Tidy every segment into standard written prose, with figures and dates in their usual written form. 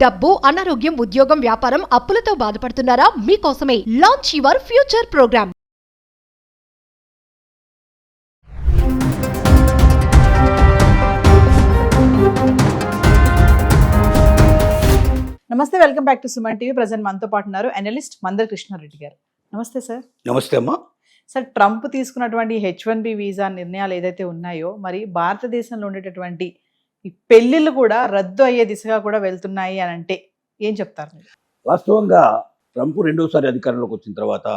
డబ్బు, అనారోగ్యం, ఉద్యోగం, వ్యాపారం, అప్పులతో బాధపడుతున్నారా? మీకోసమే లాంచ్ యువర్ ఫ్యూచర్ ప్రోగ్రామ్. నమస్తే, welcome back to Suman TV. Present మనతో పాటు ఉన్నారు అనలిస్ట్ మందర్ కృష్ణారెడ్డి గారు. నమస్తే సార్. నమస్తే అమ్మా. సార్, ట్రంప్ తీసుకున్నటువంటి H1B వీసా నిర్ణయాలు ఏదైతే ఉన్నాయో, మరి భారతదేశంలో ఉండేటటువంటి ఈ పెళ్లిళ్ళు కూడా రద్దు అయ్యే దిశగా కూడా వెళ్తున్నాయి అని అంటే ఏం చెప్తారు మీరు? వాస్తవంగా ట్రంప్ రెండోసారి అధికారంలోకి వచ్చిన తర్వాత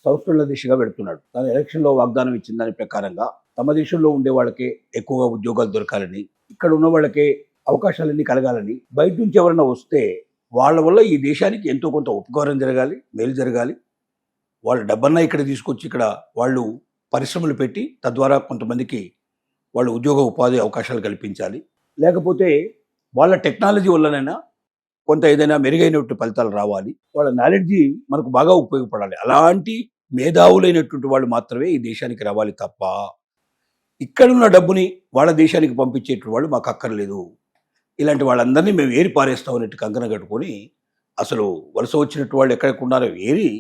సంస్కరణల దిశగా వెళుతున్నాడు. తన ఎలక్షన్లో వాగ్దానం ఇచ్చిన దాని ప్రకారంగా తమ దేశంలో ఉండే వాళ్ళకే ఎక్కువగా ఉద్యోగాలు దొరకాలని, ఇక్కడ ఉన్న వాళ్ళకే అవకాశాలన్నీ కలగాలని, బయట నుంచి ఎవరైనా వస్తే వాళ్ళ వల్ల ఈ దేశానికి ఎంతో కొంత ఉపకారం జరగాలి, మేలు జరగాలి, వాళ్ళ డబ్బన్నా ఇక్కడ తీసుకొచ్చి ఇక్కడ వాళ్ళు పరిశ్రమలు పెట్టి తద్వారా కొంతమందికి వాళ్ళు ఉద్యోగ ఉపాధి అవకాశాలు కల్పించాలి, లేకపోతే వాళ్ళ టెక్నాలజీ వల్లనైనా కొంత ఏదైనా మెరుగైనటువంటి ఫలితాలు రావాలి, వాళ్ళ నాలెడ్జి మనకు బాగా ఉపయోగపడాలి. అలాంటి మేధావులైనటువంటి వాళ్ళు మాత్రమే ఈ దేశానికి రావాలి తప్ప ఇక్కడున్న డబ్బుని వాళ్ళ దేశానికి పంపించేటువంటి వాళ్ళు మాకు అక్కర్లేదు. ఇలాంటి వాళ్ళందరినీ మేము ఏరి పారేస్తాం అన్నట్టు కంకణం కట్టుకొని అసలు వలస వచ్చినట్టు వాళ్ళు ఎక్కడికున్నారో ఏరి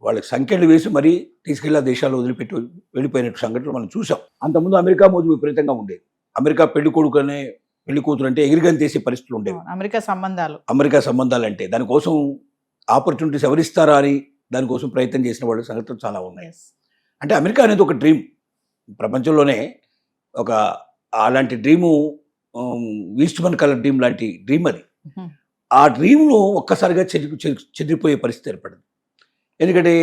వాళ్ళకి సంఖ్యలు వేసి మరీ తీసుకెళ్ళి దేశాలు వదిలిపెట్టి వెళ్ళిపోయినట్టు సంఘటనలు మనం చూసాం. అంతకుముందు అమెరికా మోజు విపరీతంగా ఉండేది. అమెరికా పెళ్లి కొడుకు అనే పెళ్లి కూతురు అంటే ఎగిరిగని తీసే పరిస్థితులు ఉండేవి. అమెరికా సంబంధాలు అంటే దానికోసం ఆపర్చునిటీస్ ఎవరిస్తారా అని దానికోసం ప్రయత్నం చేసిన వాళ్ళ సంగతులు చాలా ఉన్నాయి. అంటే అమెరికా అనేది ఒక డ్రీమ్, ప్రపంచంలోనే ఒక అలాంటి డ్రీము, ఈస్ట్మన్ కలర్ డ్రీమ్ లాంటి డ్రీమ్ అది. ఆ డ్రీమ్ను ఒక్కసారిగా చెదిరిపోయే పరిస్థితి ఏర్పడింది. ఎందుకంటే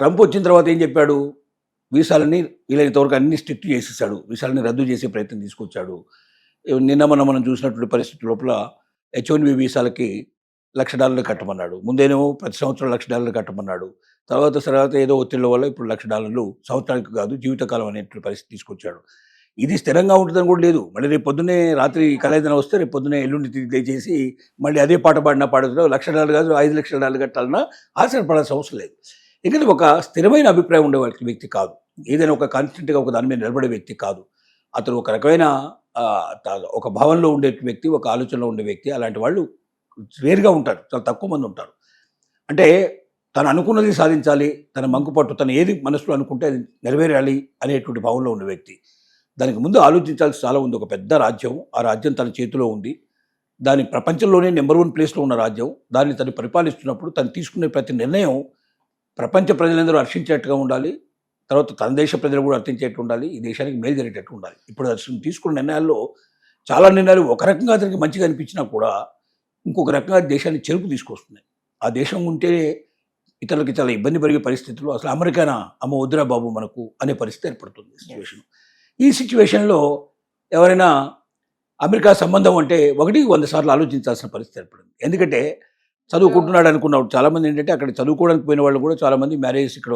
ట్రంప్ వచ్చిన తర్వాత ఏం చెప్పాడు, వీసాలని వీలైనంతవరకు అన్ని స్ట్రిక్ట్ చేసేసాడు, వీసాలని రద్దు చేసే ప్రయత్నం తీసుకొచ్చాడు. నిన్న మనం చూసినటువంటి పరిస్థితి లోపల H1B వీసాలకి $1,00,000 కట్టమన్నాడు. ముందేనేమో ప్రతి సంవత్సరం $1,00,000 కట్టమన్నాడు. తర్వాత ఏదో ఒత్తిళ్ల వల్ల ఇప్పుడు $1,00,000 సంవత్సరానికి కాదు జీవితకాలం అనేటువంటి పరిస్థితి తీసుకొచ్చాడు. ఇది స్థిరంగా ఉంటుందని కూడా లేదు. మళ్ళీ రేపు పొద్దున్నే రాత్రి కలయిదన వస్తే రేపు పొద్దున్నే ఎల్లుండి దయచేసి మళ్ళీ అదే పాట పాడినా పాడుతున్నా $1,00,000 కాదు $5,00,000 కట్టాలన్నా ఆశ్చర్యపడాల్సిన అవసరం లేదు. ఎందుకంటే ఒక స్థిరమైన అభిప్రాయం ఉండే వ్యక్తి కాదు, ఏదైనా ఒక కాన్స్టెంట్గా ఒక దాని మీద నిలబడే వ్యక్తి కాదు. అతను ఒక రకమైన ఒక భావనలో ఉండే వ్యక్తి, ఒక ఆలోచనలో ఉండే వ్యక్తి. అలాంటి వాళ్ళు రేరుగా ఉంటారు, చాలా తక్కువ మంది ఉంటారు. అంటే తను అనుకున్నది సాధించాలి, తన మంకుపట్టు, తను ఏది మనసులో అనుకుంటే అది నెరవేరాలి అనేటువంటి భావనలో ఉండే వ్యక్తి. దానికి ముందు ఆలోచించాల్సి చాలా ఉంది. ఒక పెద్ద రాజ్యం, ఆ రాజ్యం తన చేతిలో ఉంది, దాని ప్రపంచంలోనే నెంబర్ 1 ప్లేస్లో ఉన్న రాజ్యం. దాన్ని తను పరిపాలిస్తున్నప్పుడు తను తీసుకునే ప్రతి నిర్ణయం ప్రపంచ ప్రజలందరూ హర్షించేట్టుగా ఉండాలి, తర్వాత తన దేశ ప్రజలు కూడా అర్థించేట్టు ఉండాలి, ఈ దేశానికి మేలు జరిగేటట్టు ఉండాలి. ఇప్పుడు అసలు తీసుకున్న నిర్ణయాల్లో చాలా నిర్ణయాలు ఒక రకంగా అతనికి మంచిగా అనిపించినా కూడా ఇంకొక రకంగా దేశాన్ని చెరుపు తీసుకొస్తున్నాయి. ఆ దేశం ఉంటే ఇతరులకి చాలా ఇబ్బంది పెరిగే పరిస్థితుల్లో అసలు అమెరికానా అమ్మ వద్దురా బాబు మనకు అనే పరిస్థితి ఏర్పడుతుంది సిచ్యువేషన్. ఈ సిచ్యువేషన్లో ఎవరైనా అమెరికా సంబంధం అంటే 100 సార్లు ఆలోచించాల్సిన పరిస్థితి ఏర్పడింది. ఎందుకంటే చదువుకుంటున్నాడు అనుకున్నాడు. చాలామంది ఏంటంటే అక్కడ చదువుకోవడానికి పోయిన వాళ్ళు కూడా చాలామంది మ్యారేజ్ ఇక్కడ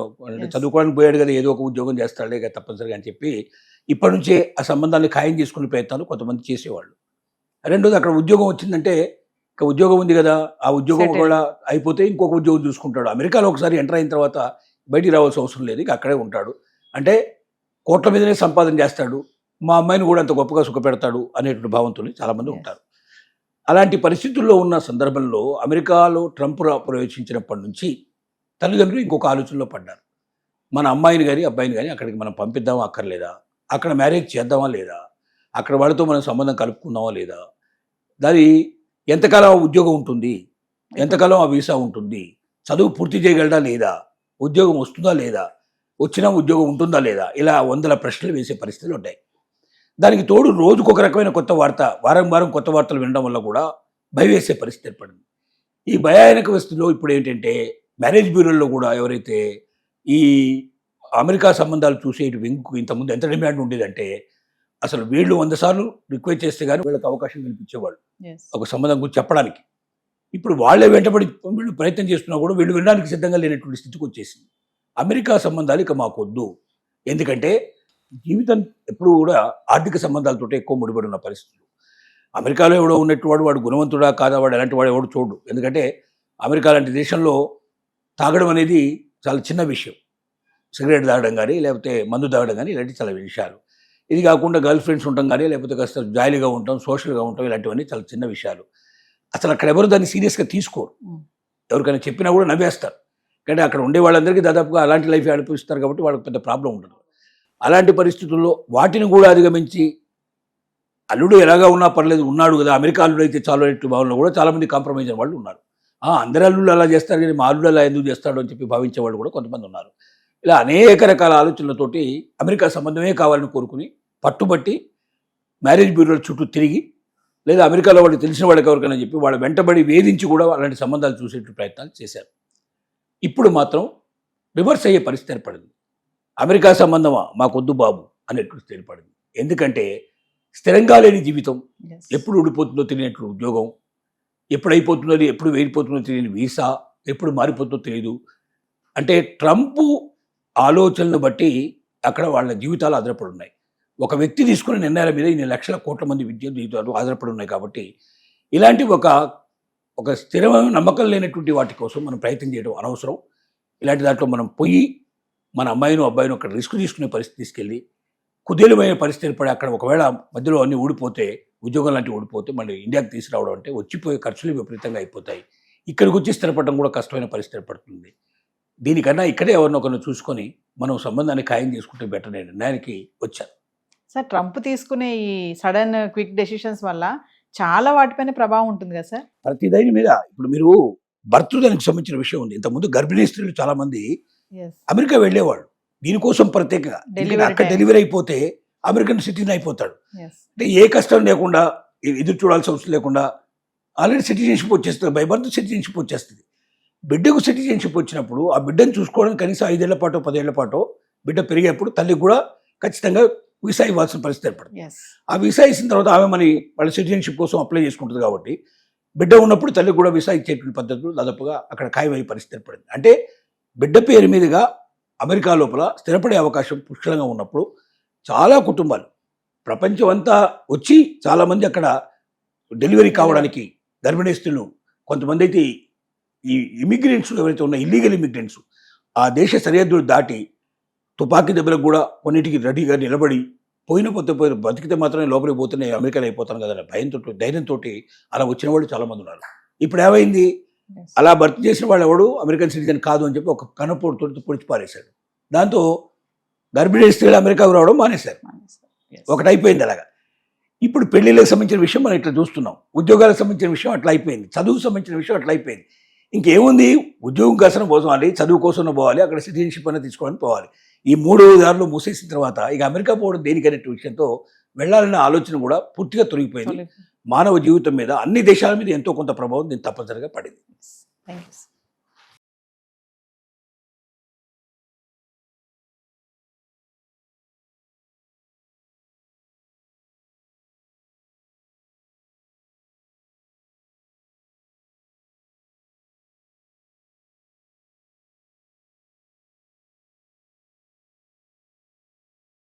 చదువుకోవడానికి పోయాడు కదా, ఏదో ఒక ఉద్యోగం చేస్తాడే కదా తప్పనిసరిగా అని చెప్పి ఇప్పటి నుంచే ఆ సంబంధాన్ని ఖాయం చేసుకునే ప్రయత్నాలు కొంతమంది చేసేవాళ్ళు. రెండోది, అక్కడ ఉద్యోగం వచ్చిందంటే ఇక ఉద్యోగం ఉంది కదా, ఆ ఉద్యోగం కూడా అయిపోతే ఇంకొక ఉద్యోగం చూసుకుంటాడు. అమెరికాలో ఒకసారి ఎంటర్ అయిన తర్వాత బయటికి రావాల్సిన అవసరం లేదు, ఇక అక్కడే ఉంటాడు. అంటే కోట్ల మీదనే సంపాదన చేస్తాడు, మా అమ్మాయిని కూడా అంత గొప్పగా సుఖపెడతాడు అనేటువంటి భావంతో చాలామంది ఉంటారు. అలాంటి పరిస్థితుల్లో ఉన్న సందర్భంలో అమెరికాలో ట్రంప్ ప్రవేశించినప్పటి నుంచి తల్లిదండ్రులు ఇంకొక ఆలోచనలో పడ్డారు. మన అమ్మాయిని కానీ అబ్బాయిని కానీ అక్కడికి మనం పంపిద్దామా అక్కర్లేదా, అక్కడ మ్యారేజ్ చేద్దామా లేదా, అక్కడ వాళ్ళతో మనం సంబంధం కలుపుకుందామా లేదా, దాని ఎంతకాలం ఉద్యోగం ఉంటుంది, ఎంతకాలం ఆ వీసా ఉంటుంది, చదువు పూర్తి చేయగలడా లేదా, ఉద్యోగం వస్తుందా లేదా, వచ్చినా ఉద్యోగం ఉంటుందా లేదా, ఇలా 100 ప్రశ్నలు వేసే పరిస్థితులు ఉంటాయి. దానికి తోడు రోజుకు ఒక రకమైన కొత్త వార్త, వారం కొత్త వార్తలు వినడం వల్ల కూడా భయం వేసే పరిస్థితి ఏర్పడింది. ఈ భయానక పరిస్థితిలో ఇప్పుడు ఏంటంటే మ్యారేజ్ బ్యూరోల్లో కూడా ఎవరైతే ఈ అమెరికా సంబంధాలు చూసేటి వెంకు ఇంతకుముందు ఎంత డిమాండ్ ఉండేదంటే అసలు వీళ్ళు 100 సార్లు రిక్వెస్ట్ చేస్తే కానీ వీళ్ళకి అవకాశం కల్పించేవాళ్ళు ఒక సంబంధం గురించి చెప్పడానికి. ఇప్పుడు వాళ్ళే వెంటబడి వీళ్ళు ప్రయత్నం చేస్తున్నా కూడా వీళ్ళు వినడానికి సిద్ధంగా లేనటువంటి స్థితికి వచ్చేసింది. అమెరికా సంబంధాలు ఇక మాకొద్దు, ఎందుకంటే జీవితం ఎప్పుడు కూడా ఆర్థిక సంబంధాలతో ఎక్కువ ముడిపడి ఉన్న పరిస్థితులు. అమెరికాలో ఎవడో ఉన్నట్టు వాడు గుణవంతుడా కాదా, వాడు ఎలాంటి వాడు ఎవడు చూడు. ఎందుకంటే అమెరికా లాంటి దేశంలో తాగడం అనేది చాలా చిన్న విషయం, సిగరెట్ తాగడం కానీ లేకపోతే మందు తాగడం కానీ ఇలాంటి చాలా విషయాలు. ఇది కాకుండా గర్ల్ ఫ్రెండ్స్ ఉంటాం కానీ లేకపోతే కాస్త జాలీగా ఉంటాం, సోషల్గా ఉంటాం, ఇలాంటివన్నీ చాలా చిన్న విషయాలు. అసలు అక్కడ ఎవరు దాన్ని సీరియస్గా తీసుకోరు. ఉమ్. ఎవరికైనా చెప్పినా కూడా నవ్వేస్తారు. కానీ అక్కడ ఉండే వాళ్ళందరికీ దాదాపుగా అలాంటి లైఫ్ అనిపిస్తారు కాబట్టి వాళ్ళకి పెద్ద ప్రాబ్లం ఉండదు. అలాంటి పరిస్థితుల్లో వాటిని కూడా అధిగమించి అల్లుడు ఎలాగా ఉన్నా పర్లేదు, ఉన్నాడు కదా, అమెరికా అల్లుడు అయితే చాలు అనేట్టు భావనలో కూడా చాలామంది కాంప్రమైజ్ అయిన వాళ్ళు ఉన్నారు. అందరి అల్లుళ్ళు అలా చేస్తారు కానీ మా అల్లుడు అలా ఎందుకు చేస్తాడు అని చెప్పి భావించే వాళ్ళు కూడా కొంతమంది ఉన్నారు. ఇలా అనేక రకాల ఆలోచనలతోటి అమెరికా సంబంధమే కావాలని కోరుకుని పట్టుబట్టి మ్యారేజ్ బ్యూరోల చుట్టూ తిరిగి, లేదా అమెరికాలో వాళ్ళు తెలిసిన వాళ్ళకి ఎవరికైనా చెప్పి వాళ్ళ వెంటబడి వేధించి కూడా అలాంటి సంబంధాలు చూసేట్టు ప్రయత్నాలు చేశారు. ఇప్పుడు మాత్రం రివర్స్ అయ్యే పరిస్థితి ఏర్పడింది. అమెరికా సంబంధమా మాకొద్దు బాబు అనేటువంటి ఏర్పడింది. ఎందుకంటే స్థిరంగా లేని జీవితం, Yes. ఎప్పుడు ఊడిపోతుందో తెలియనట్లు ఉద్యోగం, ఎప్పుడు అయిపోతుందో ఎప్పుడు వెళ్ళిపోతుందో తెలియని వీసా, ఎప్పుడు మారిపోతుందో తెలియదు. అంటే ట్రంప్ ఆలోచనలు బట్టి అక్కడ వాళ్ళ జీవితాలు ఆధారపడి ఉన్నాయి. ఒక వ్యక్తి తీసుకునే నిర్ణయాల మీద ఇన్ని లక్షల కోట్ల మంది విద్య జీవితాలు ఆధారపడి ఉన్నాయి. కాబట్టి ఇలాంటి ఒక స్థిరమైన నమ్మకం లేనటువంటి వాటి కోసం మనం ప్రయత్నం చేయడం అనవసరం. ఇలాంటి దాంట్లో మనం పోయి మన అమ్మాయిను అబ్బాయిను అక్కడ రిస్క్ తీసుకునే పరిస్థితి తీసుకెళ్ళి కుదేలమైన పరిస్థితి ఏర్పడి అక్కడ ఒకవేళ మధ్యలో అన్ని ఊడిపోతే, ఉద్యోగం లాంటివి ఊడిపోతే మళ్ళీ ఇండియాకి తీసుకురావడం అంటే వచ్చిపోయే ఖర్చులు విపరీతంగా అయిపోతాయి. ఇక్కడికి వచ్చి స్థిరపడడం కూడా కష్టమైన పరిస్థితి ఏర్పడుతుంది. దీనికన్నా ఇక్కడే ఎవరినొకరిని చూసుకొని మనం సంబంధాన్ని ఖాయం చేసుకుంటే బెటర్ అనే నిర్ణయానికి వచ్చాను. సార్, ట్రంప్ తీసుకునే ఈ సడన్ క్విక్ డెసిషన్స్ వల్ల చాలా వాటిపైన ప్రభావం ఉంటుంది కదా సార్? ప్రతి దాని మీద ఇప్పుడు మీరు భర్తృదానికి సంబంధించిన విషయం ఉంది. ఇంతకుముందు గర్భిణీ స్త్రీలు చాలా మంది Yes. అమెరికా వెళ్ళేవాళ్ళు దీనికోసం ప్రత్యేకంగా. ఎందుకంటే అక్కడ time. డెలివరీ అయిపోతే అమెరికన్ సిటిజన్ అయిపోతాడు. Yes. అంటే ఏ కష్టం లేకుండా ఎదురు చూడాల్సిన అవసరం లేకుండా ఆల్రెడీ సిటిజన్షిప్ వచ్చేస్తుంది. బై బర్త్ సిటిజన్షిప్ వచ్చేస్తుంది. బిడ్డకు సిటిజన్షిప్ వచ్చినప్పుడు ఆ బిడ్డను చూసుకోవడానికి కనీసం 5 ఏళ్ల పాటు 10 ఏళ్ల పాటు బిడ్డ పెరిగేప్పుడు తల్లికి కూడా ఖచ్చితంగా వీసా ఇవ్వాల్సిన పరిస్థితి ఏర్పడుతుంది. Yes. ఆ వీసా ఇచ్చిన తర్వాత ఆమె వాళ్ళ సిటిజన్షిప్ కోసం అప్లై చేసుకుంటుంది. కాబట్టి బిడ్డ ఉన్నప్పుడు తల్లికి కూడా వీసా ఇచ్చేటువంటి పద్ధతులు దాదాపుగా అక్కడ ఖాయమయ్యే పరిస్థితి ఏర్పడింది. అంటే బిడ్డ పేరు మీదుగా అమెరికా లోపల స్థిరపడే అవకాశం పుష్కలంగా ఉన్నప్పుడు చాలా కుటుంబాలు ప్రపంచం అంతా వచ్చి చాలామంది అక్కడ డెలివరీ కావడానికి గర్భిణీ స్త్రీలు, కొంతమంది అయితే ఈ ఇమిగ్రెంట్స్ ఎవరైతే ఉన్న ఇల్లీగల్ ఇమిగ్రెంట్స్ ఆ దేశ సరిహద్దులు దాటి తుపాకీ దెబ్బలకు కూడా కొన్నిటికి రెడీగా నిలబడి పోయిన బతికితే మాత్రమే లోపలికి పోతే అమెరికాలో అయిపోతాను కదా భయంతో ధైర్యంతో అలా వచ్చిన వాళ్ళు చాలామంది ఉన్నారు. ఇప్పుడు ఏమైంది, Yes. అలా భర్తీ చేసిన వాళ్ళు ఎవడు అమెరికన్ సిటిజన్ కాదు అని చెప్పి ఒక కనపోటుతో పొడిచి పారేశాడు. దాంతో గర్భిణీ స్త్రీలు అమెరికాకు రావడం మానేశారు. Yes. ఒకటి అయిపోయింది అలాగా. ఇప్పుడు పెళ్లిళ్ళకి సంబంధించిన విషయం మనం ఇట్లా చూస్తున్నాం, ఉద్యోగాలకు సంబంధించిన విషయం అట్లా అయిపోయింది, చదువుకు సంబంధించిన విషయం అట్లా అయిపోయింది. ఇంకేముంది, ఉద్యోగం కోసం పోవాలి, చదువు కోసం పోవాలి, అక్కడ సిటిజన్షిప్ అనేది తీసుకోవడానికి పోవాలి. ఈ 3 దారులు మూసేసిన తర్వాత ఇక అమెరికా పోవడం దేనికనే విషయంతో వెళ్ళాలనే ఆలోచన కూడా పూర్తిగా తొలగిపోయింది. మానవ జీవితం మీద అన్ని దేశాల మీద ఎంతో కొంత ప్రభావం దీన్ని తప్పనిసరిగా పడింది. Thank you, sir.